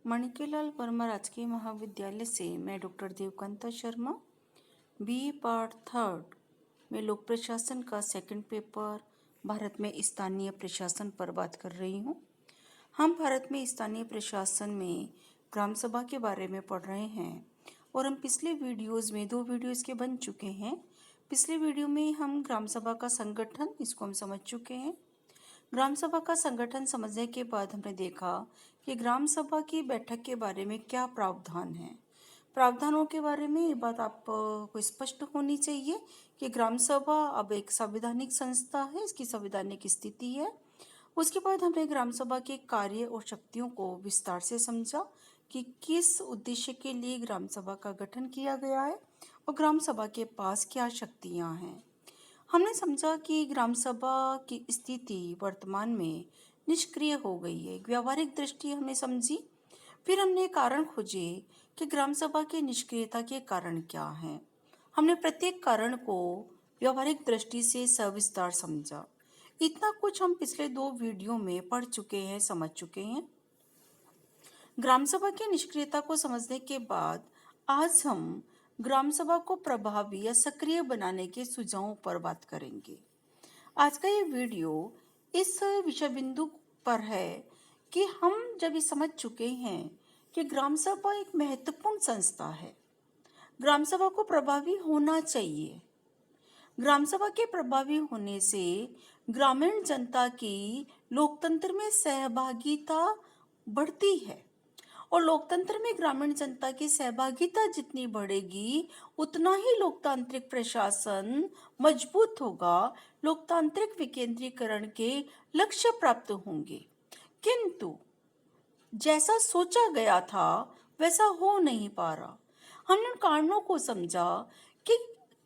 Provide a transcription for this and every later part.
माणिक्यलाल वर्मा राजकीय महाविद्यालय से मैं doctor Devkanta Sharma BA part third में लोक प्रशासन का सेकंड पेपर भारत में स्थानीय प्रशासन पर बात कर रही हूँ। हम भारत में स्थानीय प्रशासन में ग्राम सभा के बारे में पढ़ रहे हैं और हम पिछले वीडियोस में 2 वीडियोस के बन चुके हैं। पिछले वीडियो में हम ग्राम सभा का संगठन इसको हम समझ चुके हैं। ग्राम सभा का संगठन समझने के बाद हमने देखा कि ग्राम सभा की बैठक के बारे में क्या प्रावधान है। प्रावधानों के बारे में ये बात आपको स्पष्ट होनी चाहिए कि ग्राम सभा अब एक संवैधानिक संस्था है, इसकी संवैधानिक स्थिति है। उसके बाद हमने ग्राम सभा के कार्य और शक्तियों को विस्तार से समझा कि किस उद्देश्य के लिए ग्राम सभा का गठन किया गया है और ग्राम सभा के पास क्या शक्तियां हैं। हमने समझा कि ग्राम सभा की स्थिति वर्तमान में निष्क्रिय हो गई है। व्यावहारिक दृष्टि हमने समझी। फिर हमने कारण खोजे कि ग्राम सभा की निष्क्रियता के कारण क्या हैं। हमने प्रत्येक कारण को व्यावहारिक दृष्टि से सविस्तार समझा। इतना कुछ हम पिछले 2 वीडियो में पढ़ चुके हैं, समझ चुके हैं। ग्राम सभा की निष्क्रियता को समझने के बाद आज हम ग्राम सभा को प्रभावी या सक्रिय बनाने के सुझावों पर बात करेंगे। आज का ये वीडियो इस विषय बिंदु पर है कि हम जब ये समझ चुके हैं कि ग्राम सभा एक महत्वपूर्ण संस्था है, ग्राम सभा को प्रभावी होना चाहिए। ग्राम सभा के प्रभावी होने से ग्रामीण जनता की लोकतंत्र में सहभागिता बढ़ती है और लोकतंत्र में ग्रामीण जनता की सहभागिता जितनी बढ़ेगी उतना ही लोकतांत्रिक प्रशासन मजबूत होगा, लोकतांत्रिक विकेंद्रीकरण के लक्ष्य प्राप्त होंगे। किंतु जैसा सोचा गया था वैसा हो नहीं पा रहा। हमने उन कारणों को समझा कि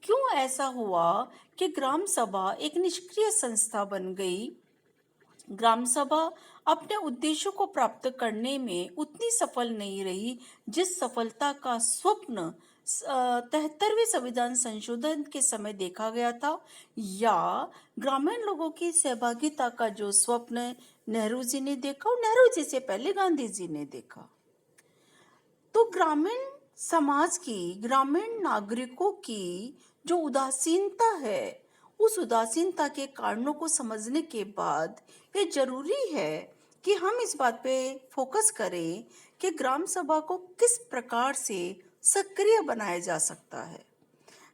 क्यों ऐसा हुआ कि ग्राम सभा एक निष्क्रिय संस्था बन गई। ग्राम सभा अपने उद्देश्यों को प्राप्त करने में उतनी सफल नहीं रही जिस सफलता का स्वप्न 73वें संविधान संशोधन के समय देखा गया था, या ग्रामीण लोगों की सहभागिता का जो स्वप्न नेहरू जी ने देखा और नेहरू जी से पहले गांधी जी ने देखा। तो ग्रामीण समाज की, ग्रामीण नागरिकों की जो उदासीनता है, उस उदासीनता के कारणों को समझने के बाद ये जरूरी है कि हम इस बात पे फोकस करें कि ग्राम सभा को किस प्रकार से सक्रिय बनाया जा सकता है।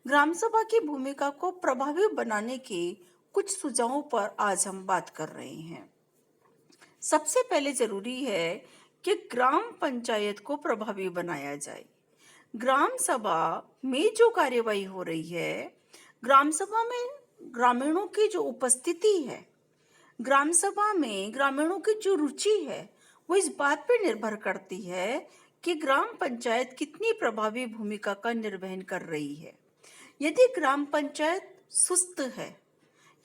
ग्राम सभा की भूमिका को प्रभावी बनाने के कुछ सुझावों पर आज हम बात कर रहे हैं। सबसे पहले जरूरी है कि ग्राम पंचायत को प्रभावी बनाया जाए। ग्राम सभा में जो कार्यवाही हो रही है, ग्राम सभा में ग्रामीणों की जो उपस्थिति है, ग्राम सभा में ग्रामीणों की जो रुचि है, वो इस बात पर निर्भर करती है कि ग्राम पंचायत कितनी प्रभावी भूमिका का निर्वहन कर रही है। यदि ग्राम पंचायत सुस्त है,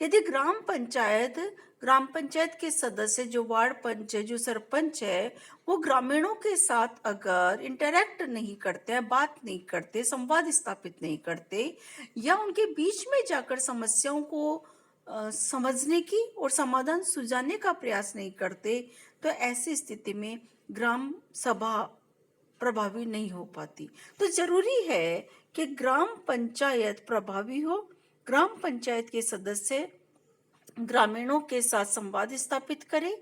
यदि ग्राम पंचायत के सदस्य, जो वार्ड पंच है, जो सरपंच है, वो ग्रामीणों के साथ अगर इंटरैक्ट नहीं करते हैं, बात नहीं करते, संवाद स्थापित नहीं करते, या उनके बीच में जाकर समस्याओं को समझने की और समाधान सुझाने का प्रयास नहीं करते, तो ऐसी स्थिति में ग्राम सभा प्रभावी नहीं हो पाती। तो जरूरी है कि ग्राम पंचायत प्रभावी हो, ग्राम पंचायत के सदस्य ग्रामीणों के साथ संवाद स्थापित करें,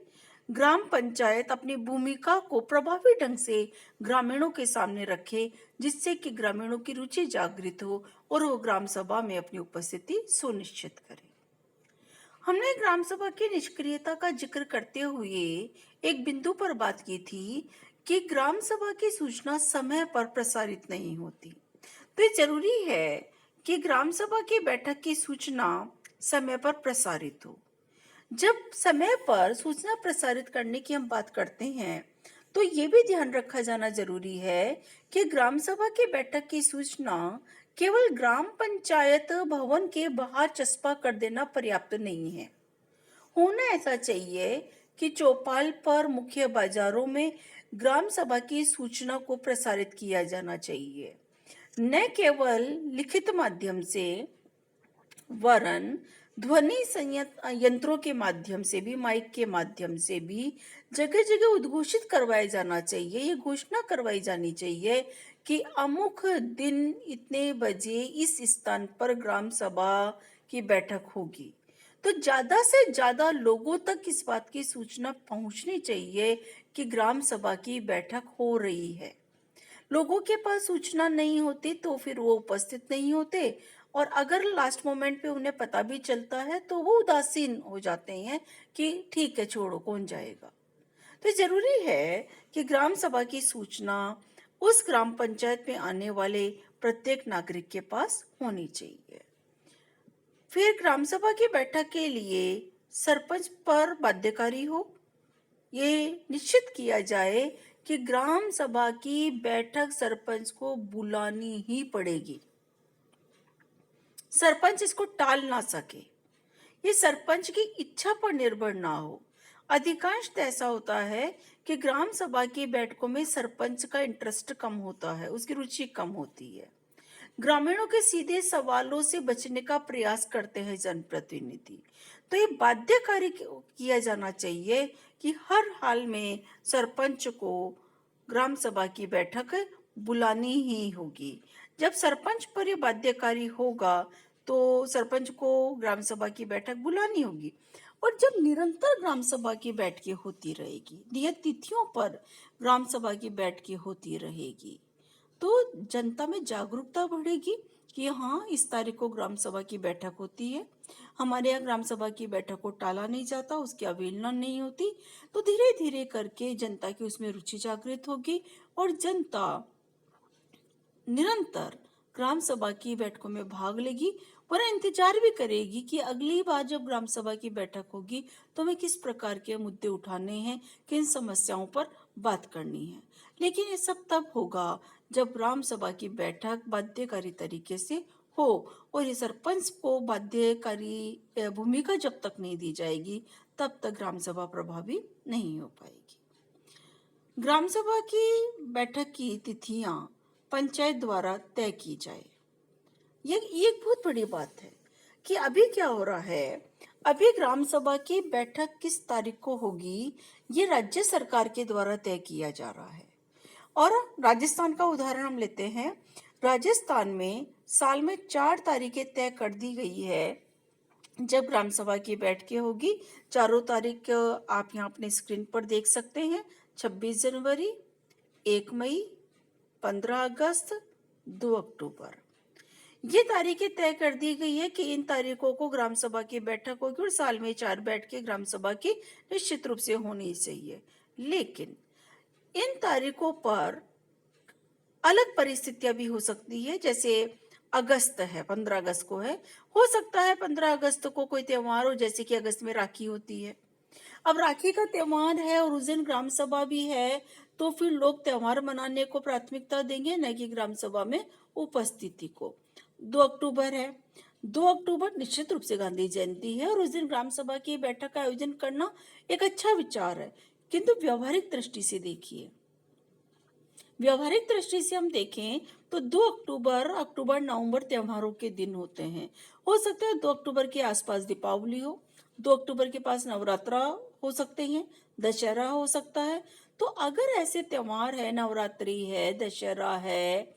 ग्राम पंचायत अपनी भूमिका को प्रभावी ढंग से ग्रामीणों के सामने रखे, जिससे कि ग्रामीणों की रुचि जागृत हो और वो ग्राम सभा में अपनी उपस्थिति सुनिश्चित करें। हमने ग्राम सभा की निष्क्रियता का जिक्र करते हुए एक बिंदु पर बात की थी कि ग्राम सभा की सूचना समय पर प्रसारित नहीं होती। तो ये जरूरी है कि ग्राम सभा की बैठक की सूचना समय पर प्रसारित हो। जब समय पर सूचना प्रसारित करने की हम बात करते हैं तो ये भी ध्यान रखा जाना जरूरी है कि ग्राम सभा की बैठक की सूचना केवल ग्राम पंचायत भवन के बाहर चस्पा कर देना पर्याप्त नहीं है। होना ऐसा चाहिए कि चौपाल पर, मुख्य बाजारों में ग्राम सभा की सूचना को प्रसारित किया जाना चाहिए, न केवल लिखित माध्यम से, वरन ध्वनि यंत्रों के माध्यम से भी, माइक के माध्यम से भी जगह जगह उद्घोषित करवाया जाना चाहिए, ये घोषणा करवाई जानी चाहिए कि अमुक दिन इतने बजे इस स्थान पर ग्राम सभा की बैठक होगी। तो ज्यादा से ज्यादा लोगों तक इस बात की सूचना पहुंचनी चाहिए कि ग्राम सभा की बैठक हो रही है। लोगों के पास सूचना नहीं होती तो फिर वो उपस्थित नहीं होते, और अगर लास्ट मोमेंट पे उन्हें पता भी चलता है तो वो उदासीन हो जाते हैं कि ठीक है, छोड़ो, कौन जाएगा। तो जरूरी है कि ग्राम सभा की सूचना उस ग्राम पंचायत में आने वाले प्रत्येक नागरिक के पास होनी चाहिए। फिर ग्राम सभा की बैठक के लिए सरपंच पर बाध्यकारी हो, ये निश्चित किया जाए कि ग्राम सभा की बैठक सरपंच को बुलानी ही पड़ेगी, सरपंच इसको टाल ना सके, ये सरपंच की इच्छा पर निर्भर ना हो। अधिकांश ऐसा होता है कि ग्राम सभा की बैठकों में सरपंच का इंटरेस्ट कम होता है, उसकी रुचि कम होती है। ग्रामीणों के सीधे सवालों से बचने का प्रयास करते हैं जनप्रतिनिधि। तो ये बाध्यकारी किया जाना चाहिए कि हर हाल में सरपंच को ग्राम सभा की बैठक बुलानी ही होगी। जब सरपंच पर यह बाध्यकारी होगा तो सरपंच को ग्राम सभा की बैठक बुलानी होगी। और जब निरंतर ग्राम सभा की बैठकें होती रहेगी, नियत तिथियों पर ग्राम सभा की बैठकें होती रहेगी, तो जनता में जागरूकता बढ़ेगी कि हाँ, इस तारीख को ग्राम सभा की बैठक होती है, हमारे यहाँ ग्राम सभा की बैठक को टाला नहीं जाता, उसकी अवहेलना नहीं होती। तो धीरे धीरे करके जनता की उसमें रुचि जागृत होगी और जनता निरंतर ग्राम सभा की बैठकों में भाग लेगी, पर इंतजार भी करेगी कि अगली बार जब ग्राम सभा की बैठक होगी तो हमें किस प्रकार के मुद्दे उठाने हैं, किन समस्याओं पर बात करनी है। लेकिन ये सब तब होगा जब ग्राम सभा की बैठक बाध्यकारी तरीके से हो, और ये सरपंच को बाध्यकारी भूमिका जब तक नहीं दी जाएगी तब तक ग्राम सभा प्रभावी नहीं हो पाएगी। ग्राम सभा की बैठक की तिथियां पंचायत द्वारा तय की जाए। ये एक बहुत बड़ी बात है कि अभी क्या हो रहा है, अभी ग्राम सभा की बैठक किस तारीख को होगी ये राज्य सरकार के द्वारा तय किया जा रहा है। और राजस्थान का उदाहरण हम लेते हैं। राजस्थान में साल में 4 तारीखें तय कर दी गई है जब ग्राम सभा की बैठकें होगी। चारों तारीख आप यहाँ अपने स्क्रीन पर देख सकते हैं। 26 जनवरी, 1 मई, 15 अगस्त, 2 अक्टूबर। ये तारीखें तय कर दी गई है कि इन तारीखों को ग्राम सभा की बैठक होगी और साल में 4 बैठकें ग्राम सभा की निश्चित रूप से होनी चाहिए। लेकिन इन तारीखों पर अलग परिस्थितियां भी हो सकती है। जैसे अगस्त है, 15 अगस्त को है, हो सकता है 15 अगस्त को कोई त्योहार हो, जैसे कि अगस्त में राखी होती है। अब राखी का त्योहार है और उस दिन ग्राम सभा भी है, तो फिर लोग त्योहार मनाने को प्राथमिकता देंगे, न कि ग्राम सभा में उपस्थिति को। 2 अक्टूबर है, 2 अक्टूबर निश्चित रूप से गांधी जयंती है और उस दिन ग्राम सभा की बैठक का आयोजन करना एक अच्छा विचार है। किंतु व्यवहारिक दृष्टि से देखिए, व्यवहारिक दृष्टि से हम देखें तो 2 अक्टूबर, अक्टूबर नवंबर त्योहारों के दिन होते हैं। हो सकता है 2 अक्टूबर के आसपास दीपावली हो, 2 अक्टूबर के पास नवरात्रा हो सकते हैं, दशहरा हो सकता है। तो अगर ऐसे त्योहार है, नवरात्रि है, दशहरा है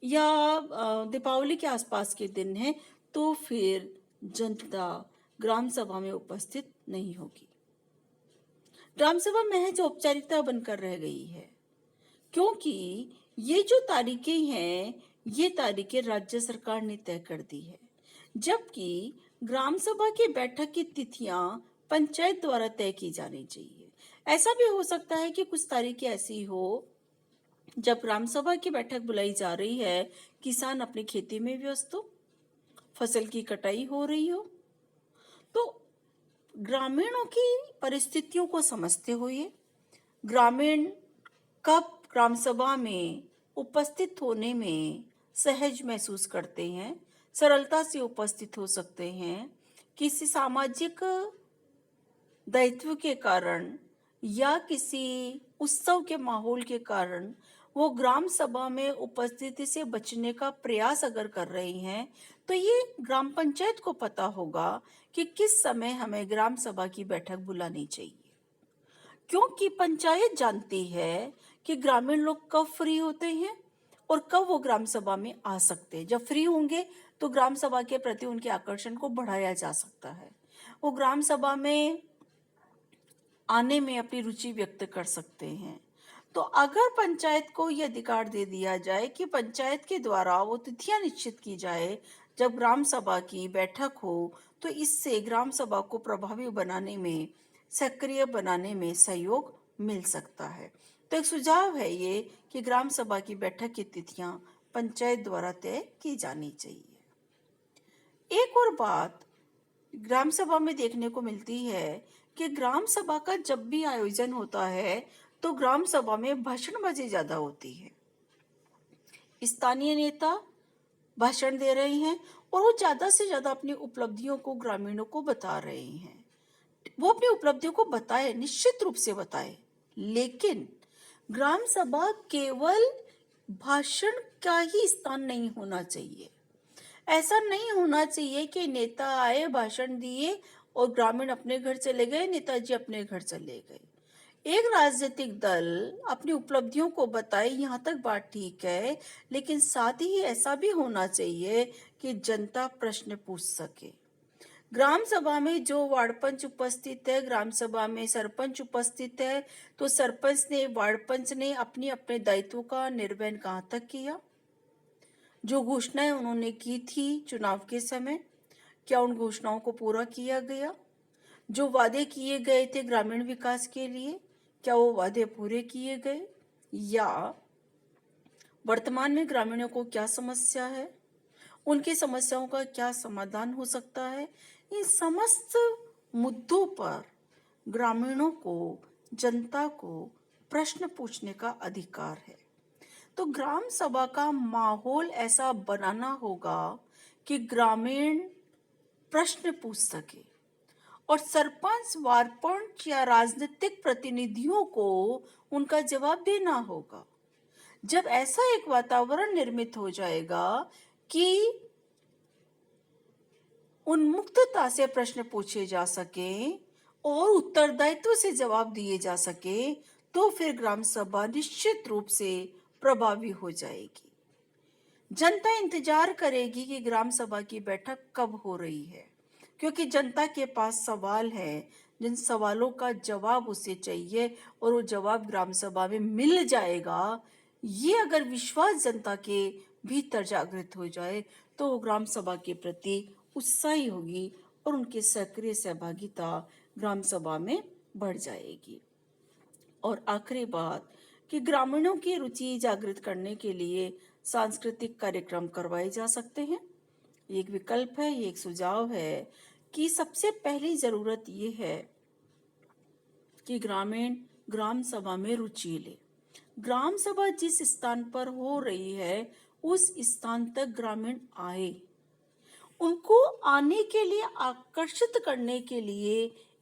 या दीपावली के आसपास के दिन है, तो फिर जनता ग्राम सभा में उपस्थित नहीं होगी। ग्राम सभा महज औपचारिकता बनकर रह गई है, क्योंकि ये जो तारीखें हैं ये तारीखें राज्य सरकार ने तय कर दी है, जबकि ग्राम सभा की बैठक की तिथियां पंचायत द्वारा तय की जानी चाहिए। ऐसा भी हो सकता है कि कुछ तारीखें ऐसी हो जब ग्राम सभा की बैठक बुलाई जा रही है, किसान अपनी खेती में व्यस्त हो, फसल की कटाई हो रही हो, तो ग्रामीणों की परिस्थितियों को समझते हुए ग्रामीण कब ग्राम सभा में उपस्थित होने में सहज महसूस करते हैं, सरलता से उपस्थित हो सकते हैं, किसी सामाजिक दायित्व के कारण या किसी उत्सव के माहौल के कारण वो ग्राम सभा में उपस्थिति से बचने का प्रयास अगर कर रहे हैं, तो ये ग्राम पंचायत को पता होगा कि किस समय हमें ग्राम सभा की बैठक बुलानी चाहिए, क्योंकि पंचायत जानती है कि ग्रामीण लोग कब फ्री होते हैं और कब वो ग्राम सभा में आ सकते हैं। जब फ्री होंगे तो ग्राम सभा के प्रति उनके आकर्षण को बढ़ाया जा सकता है। वो ग्राम सभा में आने में अपनी रुचि व्यक्त कर सकते हैं। तो अगर पंचायत को ये अधिकार दे दिया जाए कि पंचायत के द्वारा वो तिथियां निश्चित की जाए जब ग्राम सभा की बैठक हो, तो इससे ग्राम सभा को प्रभावी बनाने में, सक्रिय बनाने में सहयोग मिल सकता है। तो एक सुझाव है ये कि ग्राम सभा की बैठक की तिथियां पंचायत द्वारा तय की जानी चाहिए। एक और बात ग्राम सभा में देखने को मिलती है कि ग्राम सभा का जब भी आयोजन होता है तो ग्राम सभा में भाषणबाजी ज्यादा होती है। स्थानीय नेता भाषण दे रहे हैं और वो ज्यादा से ज्यादा अपनी उपलब्धियों को ग्रामीणों को बता रहे हैं। वो अपनी उपलब्धियों को बताए, निश्चित रूप से बताए, लेकिन ग्राम सभा केवल भाषण का ही स्थान नहीं होना चाहिए। ऐसा नहीं होना चाहिए कि नेता आए, भाषण दिए और ग्रामीण अपने घर चले गए, नेताजी अपने घर चले गए। एक राजनीतिक दल अपनी उपलब्धियों को बताए, यहाँ तक बात ठीक है, लेकिन साथ ही ऐसा भी होना चाहिए कि जनता प्रश्न पूछ सके। ग्राम सभा में जो वार्ड पंच उपस्थित है, ग्राम सभा में सरपंच उपस्थित है, तो सरपंच ने, वार्ड पंच ने अपने अपने दायित्व का निर्वहन कहाँ तक किया? जो घोषणाएं उन्होंने की थी चुनाव के समय, क्या उन घोषणाओं को पूरा किया गया? जो वादे किए गए थे ग्रामीण विकास के लिए, क्या वो वादे पूरे किए गए? या वर्तमान में ग्रामीणों को क्या समस्या है, उनकी समस्याओं का क्या समाधान हो सकता है? इन समस्त मुद्दों पर ग्रामीणों को, जनता को प्रश्न पूछने का अधिकार है। तो ग्राम सभा का माहौल ऐसा बनाना होगा कि ग्रामीण प्रश्न पूछ सके और सरपंच, वार्ड या राजनीतिक प्रतिनिधियों को उनका जवाब देना होगा। जब ऐसा एक वातावरण निर्मित हो जाएगा कि उन्मुक्तता से प्रश्न पूछे जा सके और उत्तरदायित्व से जवाब दिए जा सके, तो फिर ग्राम सभा निश्चित रूप से प्रभावी हो जाएगी। जनता इंतजार करेगी कि ग्राम सभा की बैठक कब हो रही है, क्योंकि जनता के पास सवाल है, जिन सवालों का जवाब उसे चाहिए और वो जवाब ग्राम सभा में मिल जाएगा। ये अगर विश्वास जनता के भीतर जागृत हो जाए तो वो ग्राम सभा के प्रति उत्साही होगी और उनकी सक्रिय सहभागिता ग्राम सभा में बढ़ जाएगी। और आखिरी बात कि ग्रामीणों की रुचि जागृत करने के लिए सांस्कृतिक कार्यक्रम करवाए जा सकते हैं। ये एक विकल्प है, ये एक सुझाव है कि सबसे पहली जरूरत ये है कि ग्रामीण ग्राम सभा में रुचि ले। ग्राम सभा जिस स्थान पर हो रही है उस स्थान तक ग्रामीण आए। उनको आने के लिए आकर्षित करने के लिए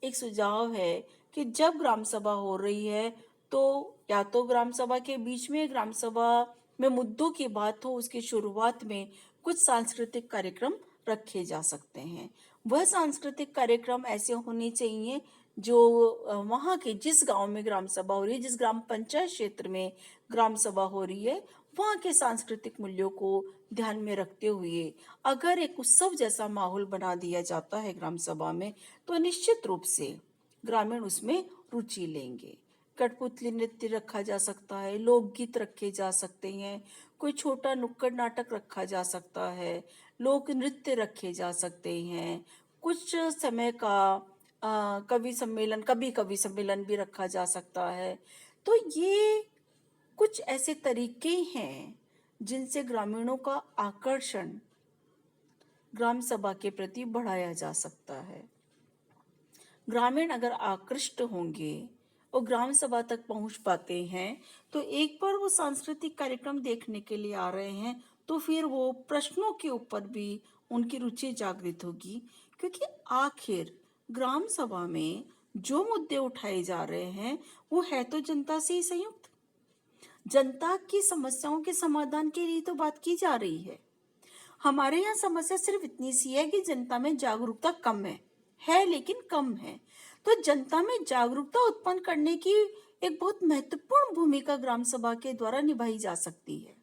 एक सुझाव है कि जब ग्राम सभा हो रही है तो या तो ग्राम सभा के बीच में, ग्राम सभा में मुद्दों की बात हो, उसकी शुरुआत में कुछ सांस्कृतिक कार्यक्रम रखे जा सकते हैं। वह सांस्कृतिक कार्यक्रम ऐसे होने चाहिए जो वहाँ के जिस गांव में ग्राम सभा हो रही है, जिस ग्राम पंचायत क्षेत्र में ग्राम सभा हो रही है, वहाँ के सांस्कृतिक मूल्यों को ध्यान में रखते हुए अगर एक उत्सव जैसा माहौल बना दिया जाता है ग्राम सभा में, तो निश्चित रूप से ग्रामीण उसमें रुचि लेंगे। कठपुतली नृत्य रखा जा सकता है, लोकगीत रखे जा सकते हैं, कोई छोटा नुक्कड़ नाटक रखा जा सकता है, लोक नृत्य रखे जा सकते हैं, कुछ समय का कभी कवि सम्मेलन भी रखा जा सकता है। तो ये कुछ ऐसे तरीके हैं जिनसे ग्रामीणों का आकर्षण ग्राम सभा के प्रति बढ़ाया जा सकता है। ग्रामीण अगर आकृष्ट होंगे और ग्राम सभा तक पहुंच पाते हैं, तो एक बार वो सांस्कृतिक कार्यक्रम देखने के लिए आ रहे हैं तो फिर वो प्रश्नों के ऊपर भी उनकी रुचि जागृत होगी, क्योंकि आखिर ग्राम सभा में जो मुद्दे उठाए जा रहे हैं वो है तो जनता से ही संयुक्त। जनता की समस्याओं के समाधान के लिए तो बात की जा रही है। हमारे यहाँ समस्या सिर्फ इतनी सी है कि जनता में जागरूकता कम है। है लेकिन कम है। तो जनता में जागरूकता उत्पन्न करने की एक बहुत महत्वपूर्ण भूमिका ग्राम सभा के द्वारा निभाई जा सकती है।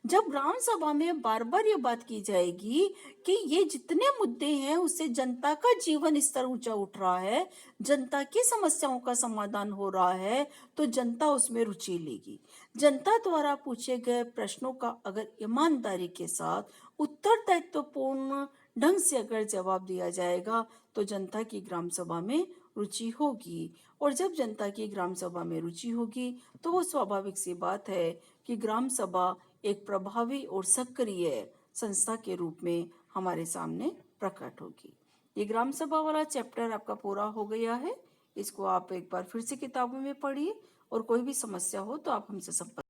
जब ग्राम सभा में बार बार ये बात की जाएगी कि ये जितने मुद्दे हैं उससे जनता का जीवन स्तर ऊंचा उठ रहा है, जनता की समस्याओं का समाधान हो रहा है, तो जनता उसमें रुचि लेगी। जनता द्वारा पूछे गए प्रश्नों का अगर ईमानदारी के साथ उत्तरदायित्वपूर्ण ढंग से अगर जवाब दिया जाएगा तो जनता की ग्राम सभा में रुचि होगी। और जब जनता की ग्राम सभा में रुचि होगी तो वो स्वाभाविक सी बात है कि ग्राम सभा एक प्रभावी और सक्रिय संस्था के रूप में हमारे सामने प्रकट होगी। ये ग्राम सभा वाला चैप्टर आपका पूरा हो गया है। इसको आप एक बार फिर से किताबों में पढ़िए और कोई भी समस्या हो तो आप हमसे संपर्क